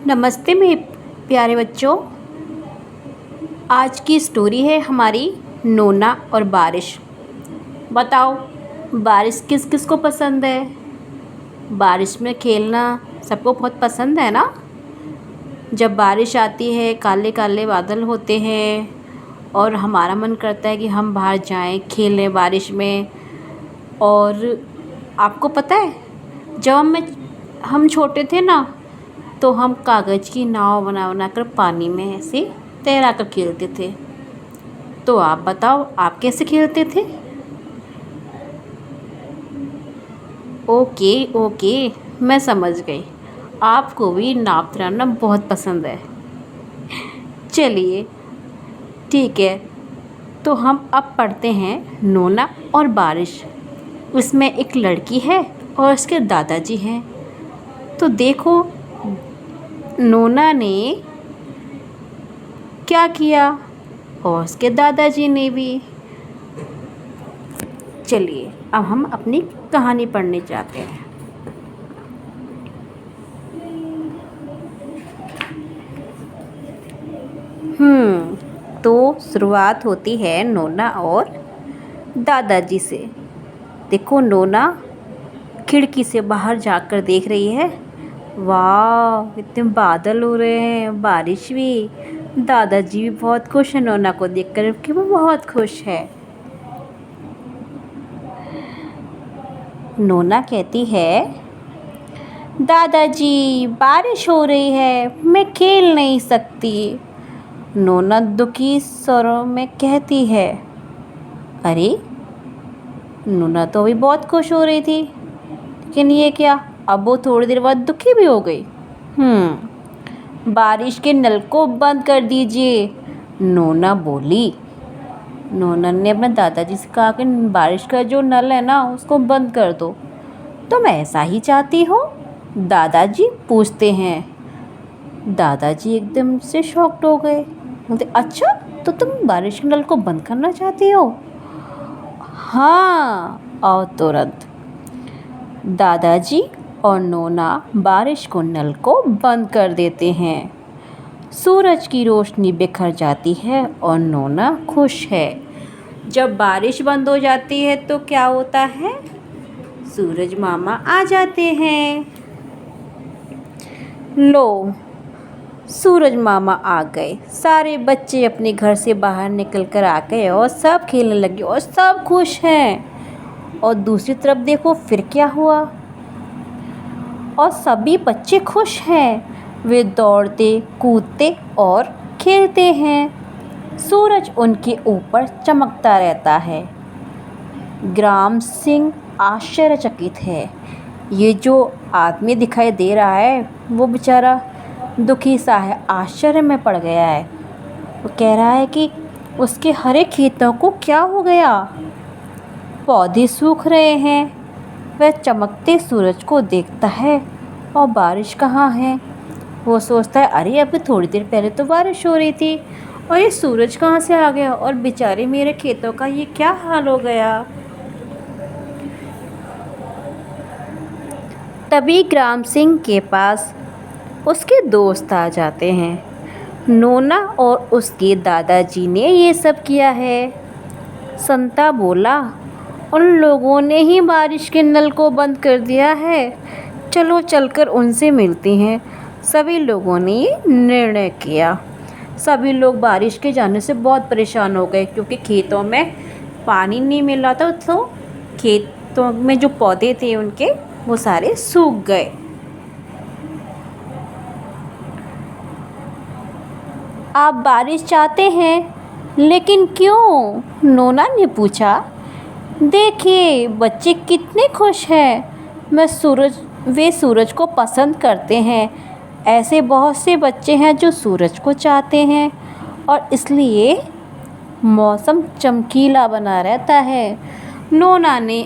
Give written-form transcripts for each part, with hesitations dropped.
नमस्ते मेरे प्यारे बच्चों। आज की स्टोरी है हमारी नोना और बारिश। बताओ, बारिश किस किस को पसंद है? बारिश में खेलना सबको बहुत पसंद है ना। जब बारिश आती है, काले काले बादल होते हैं और हमारा मन करता है कि हम बाहर जाएं, खेलें बारिश में। और आपको पता है, जब हम छोटे थे ना, तो हम कागज़ की नाव बना बना कर पानी में ऐसे तैरा कर खेलते थे। तो आप बताओ, आप कैसे खेलते थे? ओके ओके, मैं समझ गई, आपको भी नाव तैरना बहुत पसंद है। चलिए ठीक है, तो हम अब पढ़ते हैं नोना और बारिश। उसमें एक लड़की है और उसके दादाजी हैं। तो देखो, नोना ने क्या किया और उसके दादाजी ने भी। चलिए अब हम अपनी कहानी पढ़ने जाते हैं। तो शुरुआत होती है नोना और दादाजी से। देखो, नोना खिड़की से बाहर जाकर देख रही है। वाह, इतने बादल हो रहे हैं, बारिश भी। दादाजी भी बहुत खुश है नोना को देखकर कि वो बहुत खुश है। नोना कहती है, दादाजी बारिश हो रही है, मैं खेल नहीं सकती। नोना दुखी स्वरों में कहती है, अरे, नोना तो अभी बहुत खुश हो रही थी, लेकिन ये क्या, अब वो थोड़ी देर बाद दुखी भी हो गई। बारिश के नल को बंद कर दीजिए, नोना बोली। नोना ने अपने दादाजी से कहा कि बारिश का जो नल है ना, उसको बंद कर दो। तुम ऐसा ही चाहती हो? दादाजी पूछते हैं। दादाजी एकदम से शॉक्ड हो गए। बोलते, अच्छा, तो तुम बारिश के नल को बंद करना चाहती हो? हाँ। और तुरंत दादाजी और नोना बारिश को नल को बंद कर देते हैं। सूरज की रोशनी बिखर जाती है और नोना खुश है। जब बारिश बंद हो जाती है तो क्या होता है? सूरज मामा आ जाते हैं। लो, सूरज मामा आ गए। सारे बच्चे अपने घर से बाहर निकल कर आ गए और सब खेलने लगे और सब खुश हैं। और दूसरी तरफ देखो फिर क्या हुआ। और सभी बच्चे खुश हैं, वे दौड़ते कूदते और खेलते हैं। सूरज उनके ऊपर चमकता रहता है। ग्राम सिंह आश्चर्यचकित है। ये जो आदमी दिखाई दे रहा है, वो बेचारा दुखी सा है, आश्चर्य में पड़ गया है। वो कह रहा है कि उसके हरे खेतों को क्या हो गया, पौधे सूख रहे हैं। वह चमकते सूरज को देखता है और बारिश कहाँ है। वो सोचता है, अरे अभी थोड़ी देर पहले तो बारिश हो रही थी और ये सूरज कहाँ से आ गया, और बेचारे मेरे खेतों का ये क्या हाल हो गया। तभी ग्राम सिंह के पास उसके दोस्त आ जाते हैं। नोना और उसके दादाजी ने ये सब किया है। संता बोला, उन लोगों ने ही बारिश के नल को बंद कर दिया है, चलो चलकर उनसे मिलते हैं। सभी लोगों ने ये निर्णय किया। सभी लोग बारिश के जाने से बहुत परेशान हो गए, क्योंकि खेतों में पानी नहीं मिल रहा था, तो खेतों में जो पौधे थे उनके, वो सारे सूख गए। आप बारिश चाहते हैं, लेकिन क्यों? नोना ने पूछा। देखिए, बच्चे कितने खुश हैं। वे सूरज को पसंद करते हैं। ऐसे बहुत से बच्चे हैं जो सूरज को चाहते हैं, और इसलिए मौसम चमकीला बना रहता है। नोना ने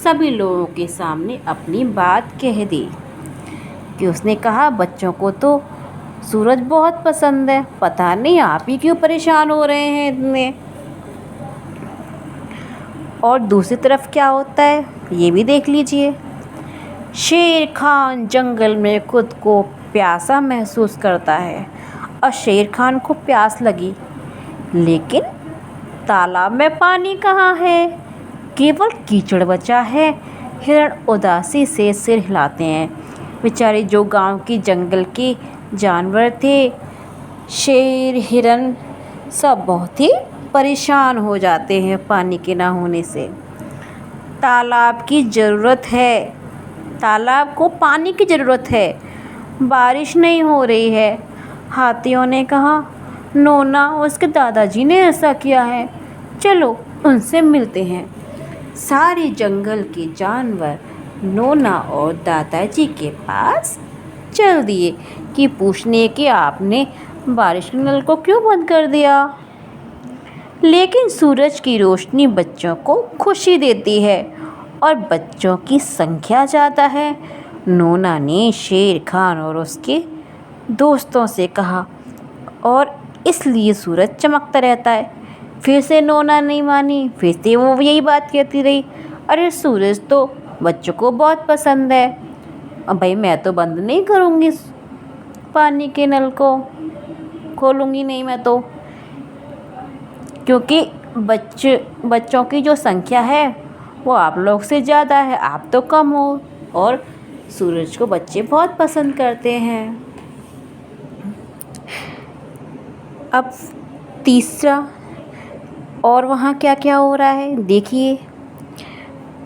सभी लोगों के सामने अपनी बात कह दी कि उसने कहा, बच्चों को तो सूरज बहुत पसंद है, पता नहीं आप ही क्यों परेशान हो रहे हैं इतने। और दूसरी तरफ क्या होता है, ये भी देख लीजिए। शेर खान जंगल में खुद को प्यासा महसूस करता है और शेर खान को प्यास लगी, लेकिन तालाब में पानी कहाँ है, केवल कीचड़ बचा है। हिरण उदासी से सिर हिलाते हैं। बेचारे जो गांव की जंगल के जानवर थे, शेर, हिरण, सब बहुत ही परेशान हो जाते हैं पानी के ना होने से। तालाब की ज़रूरत है, तालाब को पानी की ज़रूरत है, बारिश नहीं हो रही है। हाथियों ने कहा, नोना और उसके दादाजी ने ऐसा किया है, चलो उनसे मिलते हैं। सारे जंगल के जानवर नोना और दादाजी के पास चल दिए कि पूछने कि आपने बारिश के नल को क्यों बंद कर दिया। लेकिन सूरज की रोशनी बच्चों को खुशी देती है और बच्चों की संख्या ज़्यादा है। नोना ने शेर खान और उसके दोस्तों से कहा और इसलिए सूरज चमकता रहता है। फिर से नोना नहीं मानी, फिर से वो यही बात कहती रही, अरे सूरज तो बच्चों को बहुत पसंद है। अब भाई मैं तो बंद नहीं करूँगी पानी के नल को, खोलूँगी नहीं मैं तो, क्योंकि बच्चों की जो संख्या है वो आप लोग से ज़्यादा है, आप तो कम हो और सूरज को बच्चे बहुत पसंद करते हैं। अब तीसरा, और वहाँ क्या क्या हो रहा है देखिए।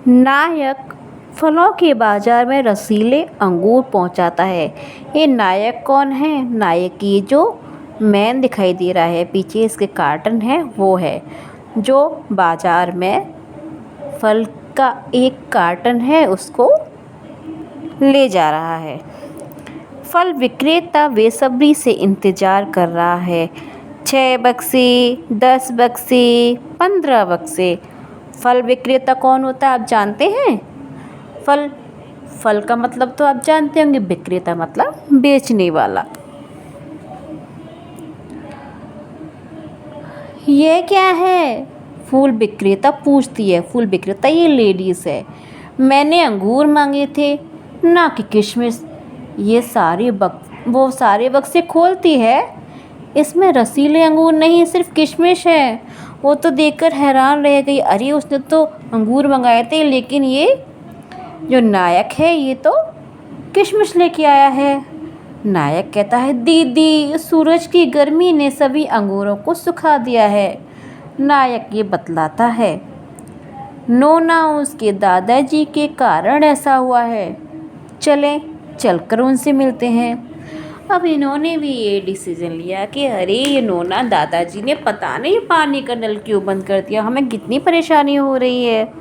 नायक फलों के बाज़ार में रसीले अंगूर पहुँचाता है। ये नायक कौन है? नायक ये जो मैन दिखाई दे रहा है, पीछे इसके कार्टन है, वो है जो बाज़ार में फल का एक कार्टन है उसको ले जा रहा है। फल विक्रेता बेसब्री से इंतज़ार कर रहा है। 6 बक्से, 10 बक्से, 15 बक्से। फल विक्रेता कौन होता है आप जानते हैं? फल का मतलब तो आप जानते होंगे, विक्रेता मतलब बेचने वाला। ये क्या है? फूल विक्रेता पूछती है। फूल विक्रेता ये लेडीज़ है। मैंने अंगूर मांगे थे, ना कि किशमिश। वो सारे बक्से खोलती है, इसमें रसीले अंगूर नहीं, सिर्फ किशमिश है। वो तो देखकर हैरान रह गई, अरे उसने तो अंगूर मंगाए थे, लेकिन ये जो नायक है ये तो किशमिश लेके आया है। नायक कहता है, दीदी सूरज की गर्मी ने सभी अंगूरों को सुखा दिया है। नायक ये बतलाता है, नोना उसके दादाजी के कारण ऐसा हुआ है, चलकर उनसे मिलते हैं। अब इन्होंने भी ये डिसीज़न लिया कि अरे ये नोना दादाजी ने पता नहीं पानी का नल क्यों बंद कर दिया, हमें कितनी परेशानी हो रही है।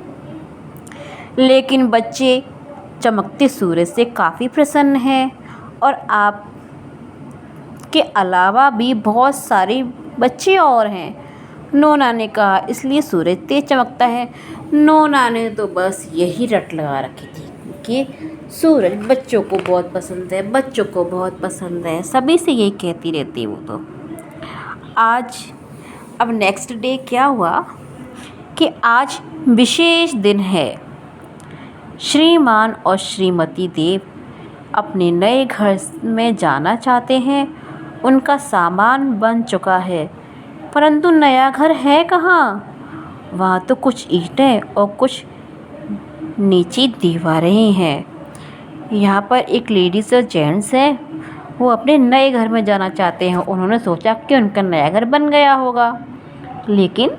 लेकिन बच्चे चमकते सूरज से काफ़ी प्रसन्न हैं और आप के अलावा भी बहुत सारे बच्चे और हैं। नोना ने कहा, इसलिए सूरज तेज चमकता है। नोना ने तो बस यही रट लगा रखी थी कि सूरज बच्चों को बहुत पसंद है, बच्चों को बहुत पसंद है, सभी से यही कहती रहती है वो तो। अब नेक्स्ट डे क्या हुआ कि आज विशेष दिन है। श्रीमान और श्रीमती देव अपने नए घर में जाना चाहते हैं। उनका सामान बन चुका है, परंतु नया घर है कहाँ? वहाँ तो कुछ ईंटें और कुछ नीची दीवारें हैं। यहाँ पर एक लेडीज़ और जेंट्स हैं, वो अपने नए घर में जाना चाहते हैं। उन्होंने सोचा कि उनका नया घर बन गया होगा, लेकिन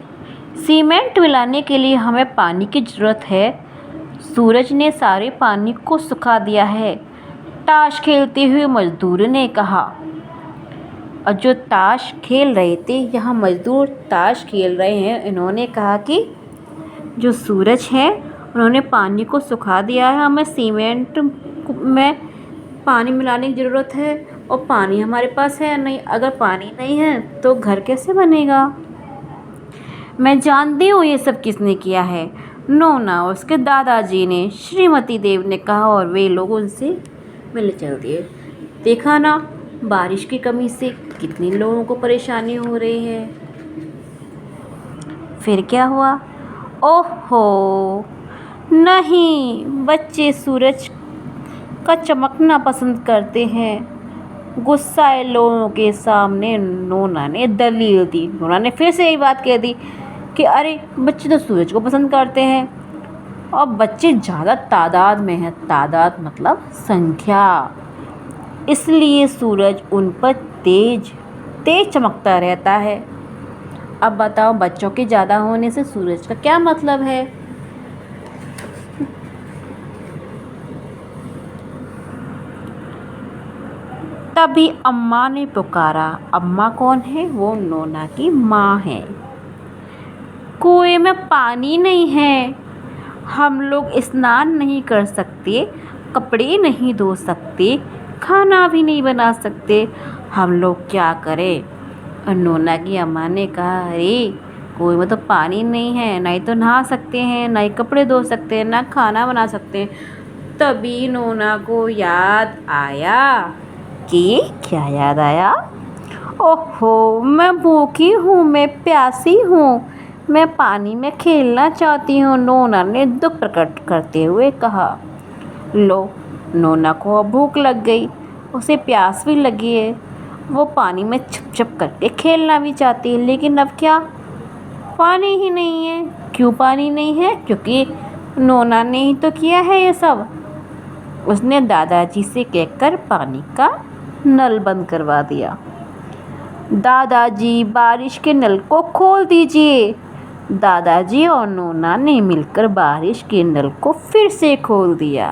सीमेंट मिलाने के लिए हमें पानी की ज़रूरत है। सूरज ने सारे पानी को सुखा दिया है, ताश खेलते हुए मजदूर ने कहा। और जो ताश खेल रहे थे, यहाँ मजदूर ताश खेल रहे हैं, इन्होंने कहा कि जो सूरज है उन्होंने पानी को सुखा दिया है, हमें सीमेंट में पानी मिलाने की ज़रूरत है और पानी हमारे पास है नहीं। अगर पानी नहीं है तो घर कैसे बनेगा? मैं जानती हूँ ये सब किसने किया है। नोना और उसके दादाजी ने, श्रीमती देव ने कहा और वे लोग उनसे मिलने चल दिए। देखा ना, बारिश की कमी से कितने लोगों को परेशानी हो रही है। फिर क्या हुआ? ओहो नहीं, बच्चे सूरज का चमकना पसंद करते हैं गुस्साए लोगों के सामने नोना ने दलील दी। नोना ने फिर से यही बात कह दी कि अरे बच्चे तो सूरज को पसंद करते हैं और बच्चे ज़्यादा तादाद में हैं, तादाद मतलब संख्या, इसलिए सूरज उन पर तेज तेज चमकता रहता है। अब बताओ बच्चों के ज़्यादा होने से सूरज का क्या मतलब है? तभी अम्मा ने पुकारा। अम्मा कौन है? वो नोना की माँ है। कुएं में पानी नहीं है, हम लोग स्नान नहीं कर सकते, कपड़े नहीं धो सकते, खाना भी नहीं बना सकते, हम लोग क्या करें? और नोना की अम्मा ने कहा अरे कुएं में तो पानी नहीं है, ना ही तो नहा सकते हैं, ना ही कपड़े धो सकते हैं, ना खाना बना सकते हैं। तभी नोना को याद आया कि क्या याद आया? ओहो मैं भूखी हूँ, मैं प्यासी हूँ, मैं पानी में खेलना चाहती हूँ, नोना ने दुख प्रकट करते हुए कहा। लो नोना को अब भूख लग गई, उसे प्यास भी लगी है, वो पानी में छप छप करके खेलना भी चाहती है, लेकिन अब क्या, पानी ही नहीं है। क्यों पानी नहीं है? क्योंकि नोना ने ही तो किया है ये सब। उसने दादाजी से कहकर पानी का नल बंद करवा दिया। दादाजी बारिश के नल को खोल दीजिए। दादाजी और नोना ने मिलकर बारिश के नल को फिर से खोल दिया।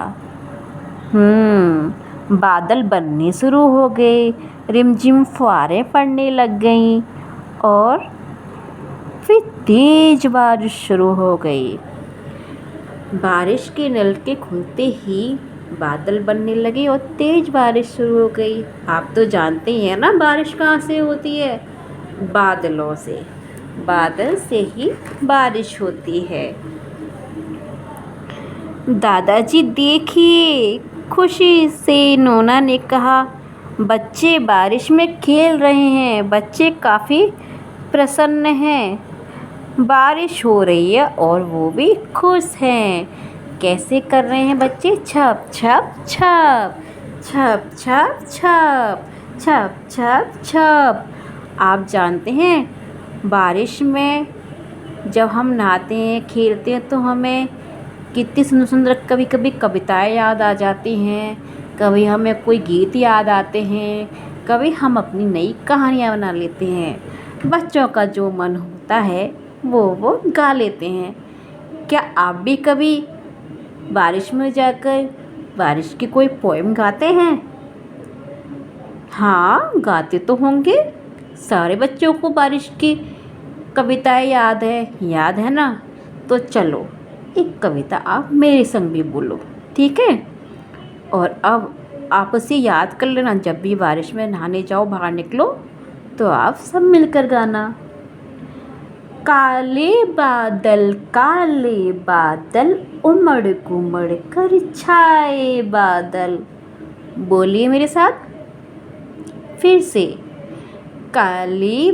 बादल बनने शुरू हो गए, रिमझिम फुहारें पड़ने लग गईं और फिर तेज बारिश शुरू हो गई। बारिश के नल के खुलते ही बादल बनने लगे और तेज बारिश शुरू हो गई। आप तो जानते ही हैं ना बारिश कहाँ से होती है? बादलों से। बादल से ही बारिश होती है। दादाजी देखिए, खुशी से नोना ने कहा। बच्चे बारिश में खेल रहे हैं, बच्चे काफ़ी प्रसन्न हैं। बारिश हो रही है और वो भी खुश हैं। कैसे कर रहे हैं बच्चे? छप छप छप, छप छप छप, छप छप छप। आप जानते हैं बारिश में जब हम नहाते हैं, खेलते हैं, तो हमें कितनी सुंदर सुंदर कभी कभी कविताएं याद आ जाती हैं, कभी हमें कोई गीत याद आते हैं, कभी हम अपनी नई कहानियाँ बना लेते हैं। बच्चों का जो मन होता है वो गा लेते हैं। क्या आप भी कभी बारिश में जाकर बारिश की कोई पोएम गाते हैं? हाँ गाते तो होंगे। सारे बच्चों को बारिश की कविताएं याद है ना? तो चलो एक कविता आप मेरे संग भी बोलो, ठीक है? और अब आप उसे याद कर लेना, जब भी बारिश में नहाने जाओ, बाहर निकलो, तो आप सब मिलकर गाना। काले बादल उमड़ घुमड़ कर छाए बादल। बोलिए मेरे साथ फिर से। काले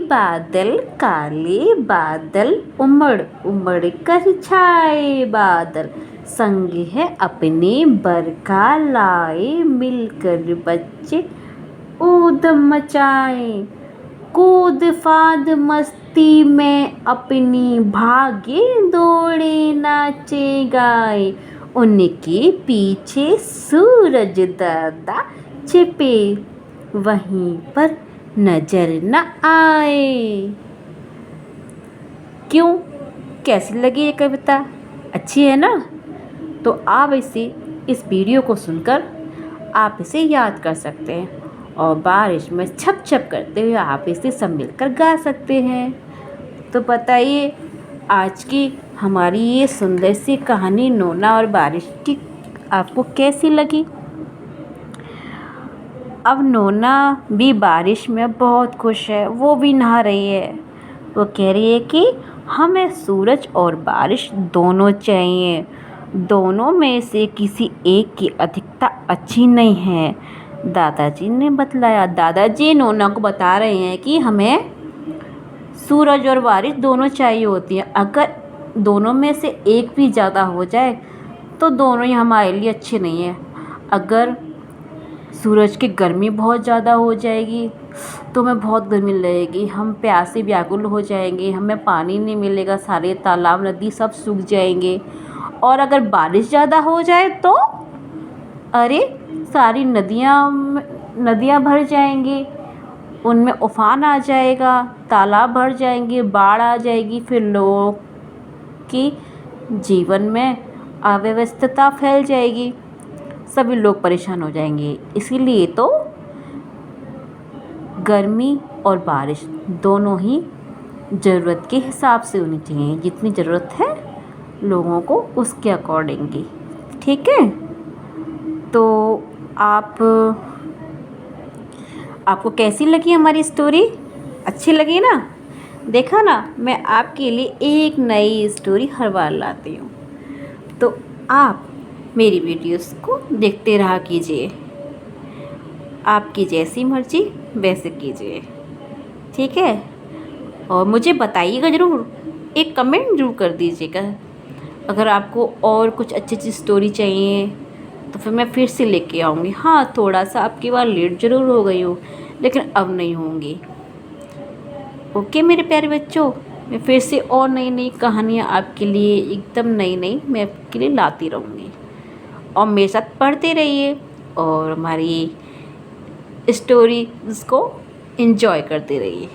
बादल उमड़ उमड़ कर छाए बादल, संग है अपने बरखा लाए, मिलकर बच्चे ऊधम मचाए। कूद फाद मस्ती में अपनी भागे दौड़े नाचे गाए, उनके पीछे सूरज दादा छिपे वहीं पर नजर न आए। क्यों? कैसी लगी ये कविता? अच्छी है ना? तो आप इस वीडियो को सुनकर आप इसे याद कर सकते हैं और बारिश में छप छप करते हुए आप इसे सब मिलकर गा सकते हैं। तो बताइए आज की हमारी ये सुंदर सी कहानी नोना और बारिश की आपको कैसी लगी? अब नोना भी बारिश में बहुत खुश है, वो भी नहा रही है। वो कह रही है कि हमें सूरज और बारिश दोनों चाहिए, दोनों में से किसी एक की अधिकता अच्छी नहीं है। दादाजी ने बतलाया। दादाजी नोना को बता रहे हैं कि हमें सूरज और बारिश दोनों चाहिए होती हैं। अगर दोनों में से एक भी ज़्यादा हो जाए तो दोनों ही हमारे लिए अच्छे नहीं हैं। अगर सूरज की गर्मी बहुत ज़्यादा हो जाएगी तो हमें बहुत गर्मी लगेगी, हम प्यासे व्याकुल हो जाएंगे, हमें पानी नहीं मिलेगा, सारे तालाब नदी सब सूख जाएंगे। और अगर बारिश ज़्यादा हो जाए तो अरे सारी नदियाँ भर जाएंगी, उनमें उफान आ जाएगा, तालाब भर जाएंगे, बाढ़ आ जाएगी, फिर लोगों की जीवन में अव्यवस्था फैल जाएगी, सभी लोग परेशान हो जाएंगे। इसीलिए तो गर्मी और बारिश दोनों ही ज़रूरत के हिसाब से होनी चाहिए, जितनी ज़रूरत है लोगों को उसके अकॉर्डिंगली। ठीक है, तो आपको कैसी लगी हमारी स्टोरी? अच्छी लगी ना? देखा ना, मैं आपके लिए एक नई स्टोरी हर बार लाती हूँ, तो आप मेरी वीडियोस को देखते रहा कीजिए, आपकी जैसी मर्ज़ी वैसे कीजिए। ठीक है, और मुझे बताइएगा ज़रूर, एक कमेंट ज़रूर कर दीजिएगा। अगर आपको और कुछ अच्छी अच्छी स्टोरी चाहिए तो फिर मैं फिर से लेके आऊँगी। हाँ, थोड़ा सा आपकी बार लेट ज़रूर हो गई हूँ, लेकिन अब नहीं होंगी। ओके मेरे प्यारे बच्चों, मैं फिर से और नई नई कहानियाँ आपके लिए एकदम नई नई मैं आपके लिए लाती रहूँगी, और मेरे साथ पढ़ते रहिए और हमारी स्टोरीज़ को एंजॉय करते रहिए।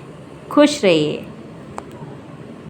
खुश रहिए।